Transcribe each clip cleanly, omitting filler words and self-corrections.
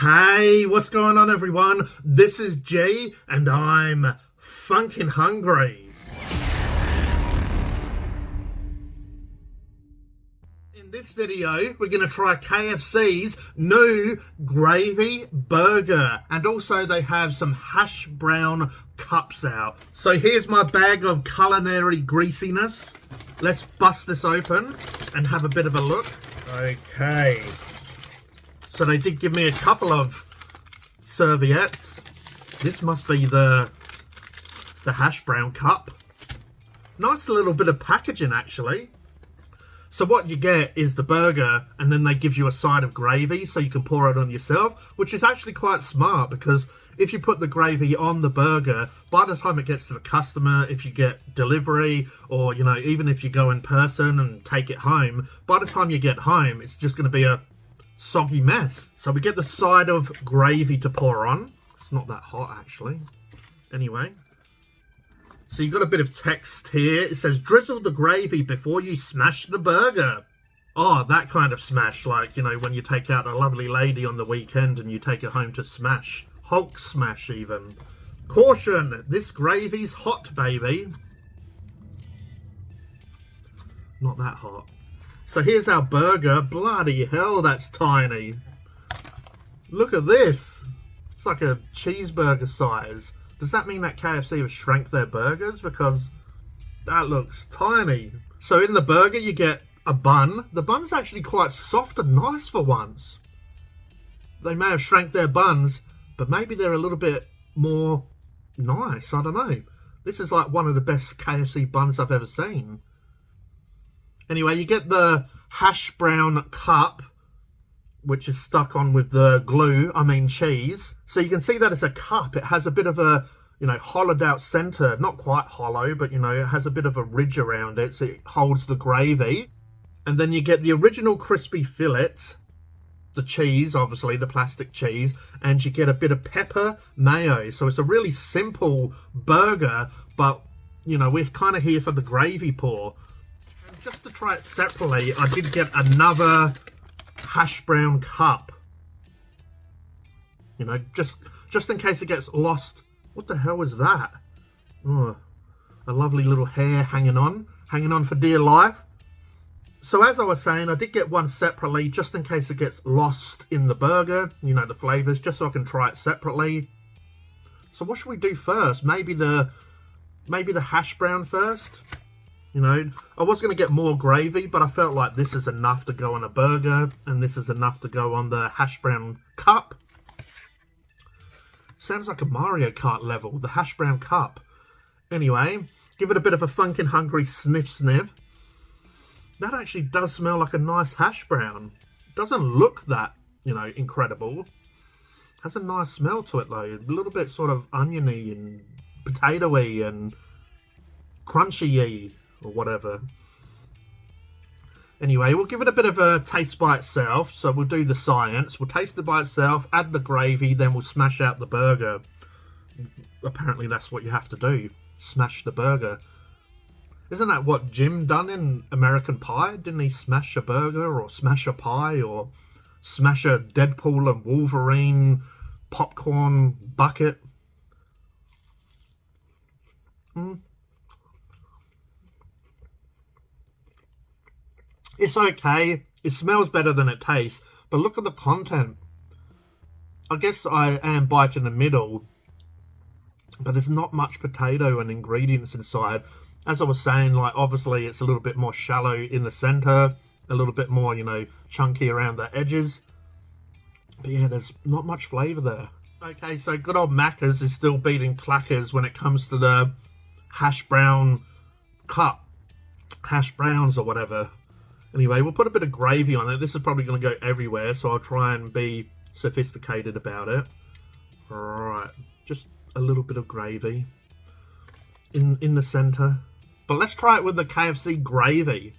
Hey, what's going on everyone? This is G and I'm funkin' hungry. In this video, we're going to try KFC's new gravy burger, and also they have some hash brown cups out. So here's my bag of culinary greasiness. Let's bust this open and have a bit of a look. Okay. So they did give me a couple of serviettes. This must be the hash brown cup. Nice little bit of packaging actually. So what you get is the burger, and then they give you a side of gravy so you can pour it on yourself, which is actually quite smart, because if you put the gravy on the burger, by the time it gets to the customer, if you get delivery, or you know, even if you go in person and take it home, by the time you get home, it's just going to be a soggy mess. So we get the side of gravy to pour on. It's not that hot actually. Anyway, so you've got a bit of text here. It says drizzle the gravy before you smash the burger. Oh, that kind of smash, like, you know, when you take out a lovely lady on the weekend and you take her home to smash. Hulk smash even. Caution, this gravy's hot, baby. Not that hot. So here's our burger. Bloody hell, that's tiny. Look at this. It's like a cheeseburger size. Does that mean that KFC have shrank their burgers? Because that looks tiny. So in the burger you get a bun. The bun's actually quite soft and nice for once. They may have shrank their buns, but maybe they're a little bit more nice. I don't know. This is like one of the best KFC buns I've ever seen. Anyway, you get the hash brown cup, which is stuck on with the glue, cheese. So you can see that it's a cup. It has a bit of a, you know, hollowed out center. Not quite hollow, but, you know, it has a bit of a ridge around it, so it holds the gravy. And then you get the original crispy fillet, the cheese, obviously, the plastic cheese, and you get a bit of pepper mayo. So it's a really simple burger, but, you know, we're kind of here for the gravy pour. Just to try it separately, I did get another hash brown cup. You know, just in case it gets lost. What the hell is that? Oh, a lovely little hair hanging on for dear life. So as I was saying, I did get one separately, just in case it gets lost in the burger. You know, the flavors, just so I can try it separately. So what should we do first? Maybe the hash brown first. You know, I was going to get more gravy, but I felt like this is enough to go on a burger, and this is enough to go on the hash brown cup. Sounds like a Mario Kart level, the hash brown cup. Anyway, give it a bit of a funkin' hungry sniff sniff. That actually does smell like a nice hash brown. Doesn't look that, you know, incredible. Has a nice smell to it though. A little bit sort of oniony and potatoey and crunchy-y. Or whatever. Anyway, we'll give it a bit of a taste by itself. So we'll do the science. We'll taste it by itself, add the gravy, then we'll smash out the burger. Apparently that's what you have to do. Smash the burger. Isn't that what Jim done in American Pie? Didn't he smash a burger or smash a pie or smash a Deadpool and Wolverine popcorn bucket? It's okay. It smells better than it tastes. But look at the content. I guess I am biting the middle. But there's not much potato and ingredients inside. As I was saying, like, obviously it's a little bit more shallow in the center. A little bit more, you know, chunky around the edges. But yeah, there's not much flavour there. Okay, so good old Macca's is still beating Clackers when it comes to the hash brown cup. Hash browns or whatever. Anyway, we'll put a bit of gravy on it. This is probably going to go everywhere, so I'll try and be sophisticated about it. Alright, just a little bit of gravy in the centre. But let's try it with the KFC gravy.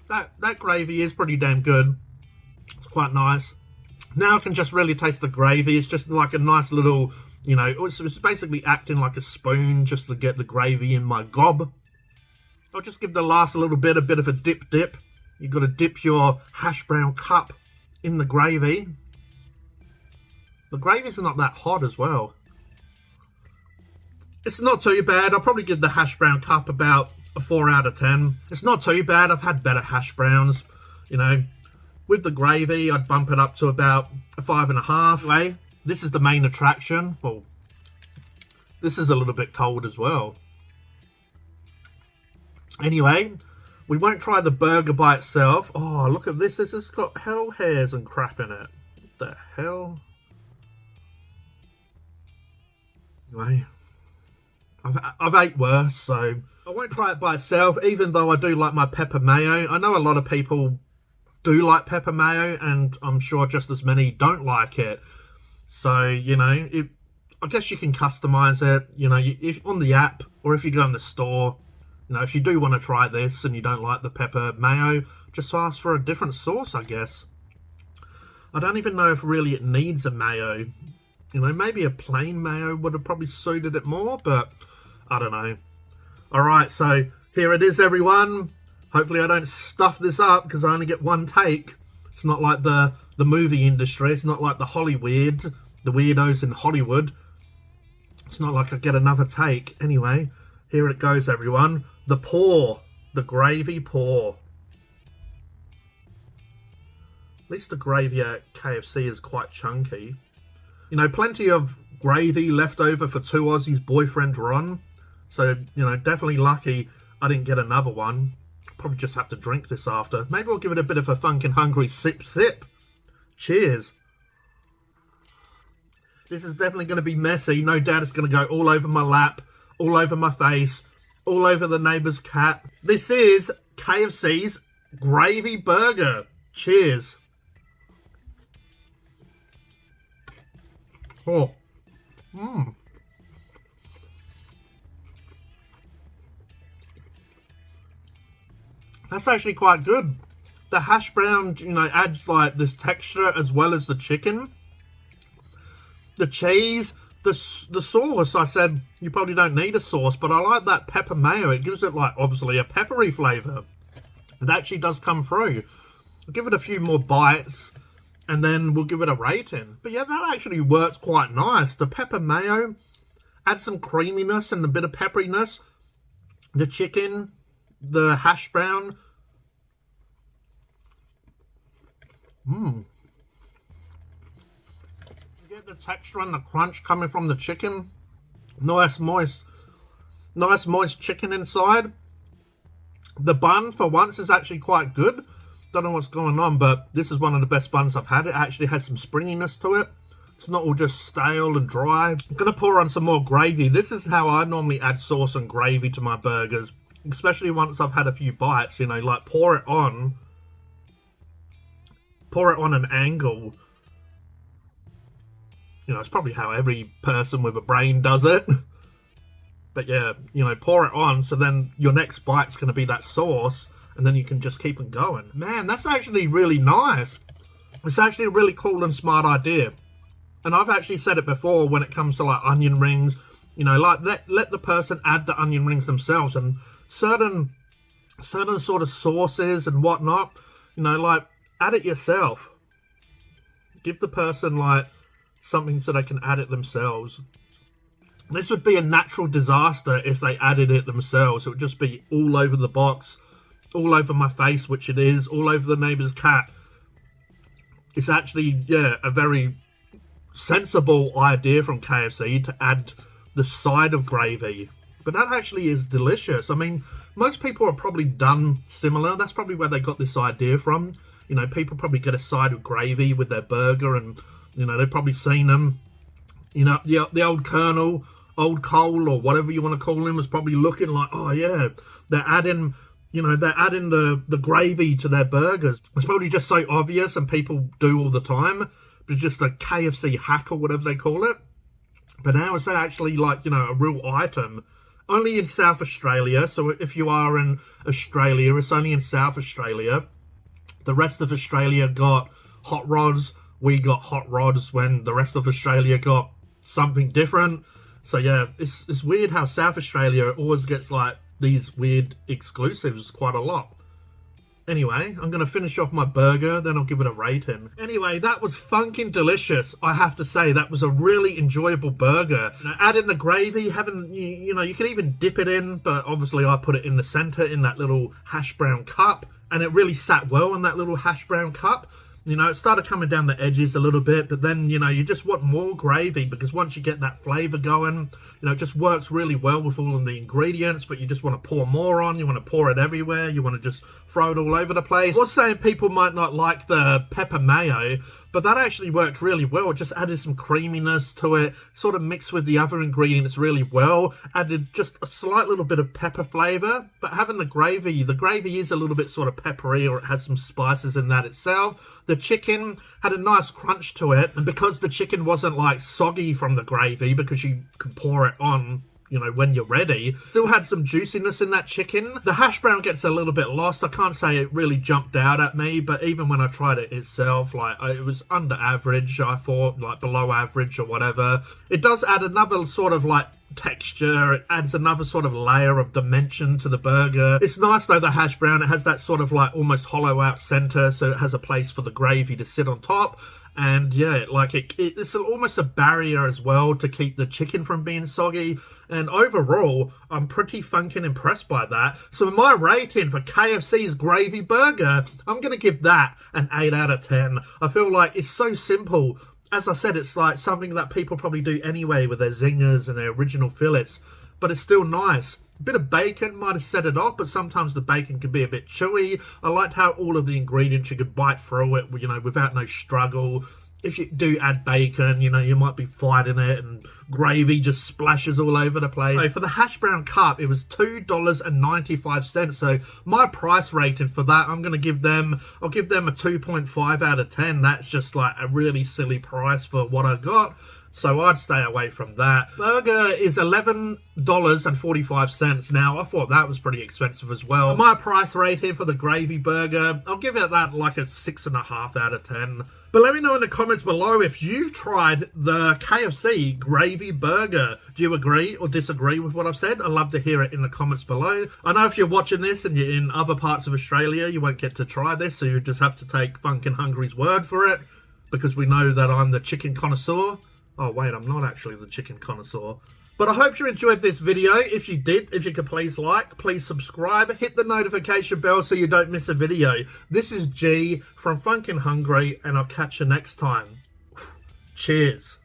That gravy is pretty damn good. It's quite nice. Now I can just really taste the gravy. It's just like a nice little, you know, it's basically acting like a spoon just to get the gravy in my gob. I'll just give the last little bit a bit of a dip. You've got to dip your hash brown cup in the gravy. The gravy's not that hot as well. It's not too bad. I'll probably give the hash brown cup about a 4 out of 10. It's not too bad. I've had better hash browns, you know. With the gravy, I'd bump it up to about a 5.5. Anyway, this is the main attraction. Well, this is a little bit cold as well. Anyway, we won't try the burger by itself. Oh, look at this. This has got hell hairs and crap in it. What the hell? Anyway, I've ate worse, so I won't try it by itself, even though I do like my pepper mayo. I know a lot of people do like pepper mayo, and I'm sure just as many don't like it. So, you know, I guess you can customize it, you know, if on the app, or if you go in the store. You know, if you do want to try this and you don't like the pepper mayo, just ask for a different sauce, I guess. I don't even know if really it needs a mayo. You know, maybe a plain mayo would have probably suited it more, but I don't know. Alright, so here it is, everyone. Hopefully I don't stuff this up because I only get one take. It's not like the movie industry. It's not like the Hollyweirds, the weirdos in Hollywood. It's not like I get another take. Anyway, here it goes, everyone. The pour. The gravy pour. At least the gravy at KFC is quite chunky. You know, plenty of gravy left over for 2 Aussies boyfriend Ron. So, you know, definitely lucky I didn't get another one. Probably just have to drink this after. Maybe I'll give it a bit of a Phunken hungry sip. Cheers. This is definitely going to be messy. No doubt it's going to go all over my lap, all over my face, all over the neighbour's cat. This is KFC's gravy burger. Cheers. Oh. That's actually quite good. The hash brown, you know, adds like this texture as well as the chicken. The cheese, the sauce, I said you probably don't need a sauce, but I like that pepper mayo. It gives it like obviously a peppery flavour. It actually does come through. I'll give it a few more bites and then we'll give it a rating. But yeah, that actually works quite nice. The pepper mayo adds some creaminess and a bit of pepperiness. The chicken, the hash brown. You get the texture and the crunch coming from the chicken. Nice moist chicken inside. The bun for once is actually quite good. Don't know what's going on, but this is one of the best buns I've had. It actually has some springiness to it. It's not all just stale and dry. I'm gonna pour on some more gravy. This is how I normally add sauce and gravy to my burgers, especially once I've had a few bites, you know, like pour it on an angle. You know, it's probably how every person with a brain does it. But yeah, you know, pour it on, so then your next bite's going to be that sauce, and then you can just keep it going. Man, that's actually really nice. It's actually a really cool and smart idea. And I've actually said it before when it comes to like onion rings, you know, like let the person add the onion rings themselves, and certain sort of sauces and whatnot, you know, like add it yourself. Give the person like something so they can add it themselves. This would be a natural disaster if they added it themselves. It would just be all over the box, all over my face, which it is, all over the neighbour's cat. It's actually, yeah, a very sensible idea from KFC to add the side of gravy. But that actually is delicious. I mean, most people are probably done similar. That's probably where they got this idea from. You know, people probably get a side of gravy with their burger, and, you know, they've probably seen them. You know, the old Colonel, old Cole, or whatever you want to call him, was probably looking like, oh yeah, they're adding, you know, they're adding the gravy to their burgers. It's probably just so obvious and people do all the time. It's just a KFC hack or whatever they call it. But now it's actually like, you know, a real item. Only in South Australia. So if you are in Australia, it's only in South Australia. The rest of Australia got hot rods. We got hot rods when the rest of Australia got something different. So yeah, it's weird how South Australia always gets like these weird exclusives quite a lot. Anyway, I'm going to finish off my burger, then I'll give it a rating. Anyway, that was funkin' delicious. I have to say, that was a really enjoyable burger. Now, add in the gravy, you know, you can even dip it in, but obviously I put it in the center in that little hash brown cup, and it really sat well in that little hash brown cup. You know, it started coming down the edges a little bit, but then, you know, you just want more gravy because once you get that flavor going, you know, it just works really well with all of the ingredients, but you just want to pour more on, you want to pour it everywhere, you want to just throw it all over the place. I was saying people might not like the pepper mayo, but that actually worked really well. It just added some creaminess to it, sort of mixed with the other ingredients really well, added just a slight little bit of pepper flavor, but having the gravy is a little bit sort of peppery, or it has some spices in that itself. The chicken had a nice crunch to it, and because the chicken wasn't like soggy from the gravy, because you could pour it on, you know, when you're ready, still had some juiciness in that chicken. The hash brown gets a little bit lost. I can't say it really jumped out at me, but even when I tried it itself, like, it was under average, I thought, like below average or whatever. It does add another sort of like texture, it adds another sort of layer of dimension to the burger. It's nice though, the hash brown, it has that sort of like almost hollow out center, so it has a place for the gravy to sit on top. And yeah, like it's almost a barrier as well to keep the chicken from being soggy. And overall, I'm pretty funkin' impressed by that. So my rating for KFC's gravy burger, I'm going to give that an 8 out of 10. I feel like it's so simple. As I said, it's like something that people probably do anyway with their zingers and their original fillets. But it's still nice. A bit of bacon might have set it off, but sometimes the bacon can be a bit chewy. I liked how all of the ingredients, you could bite through it, you know, without no struggle. If you do add bacon, you know, you might be fighting it and gravy just splashes all over the place. So for the hash brown cup, it was $2.95. So my price rating for that, I'll give them a 2.5 out of 10. That's just like a really silly price for what I got. So I'd stay away from that. Burger is $11.45. Now, I thought that was pretty expensive as well. My price rating for the gravy burger, I'll give it that like a 6.5 out of 10. But let me know in the comments below if you've tried the KFC gravy burger. Do you agree or disagree with what I've said? I'd love to hear it in the comments below. I know if you're watching this and you're in other parts of Australia, you won't get to try this, so you just have to take Phunken Hungry's word for it, because we know that I'm the chicken connoisseur. Oh wait, I'm not actually the chicken connoisseur. But I hope you enjoyed this video. If you did, if you could please like, please subscribe, hit the notification bell so you don't miss a video. This is G from Phunken Hungry, and I'll catch you next time. Cheers.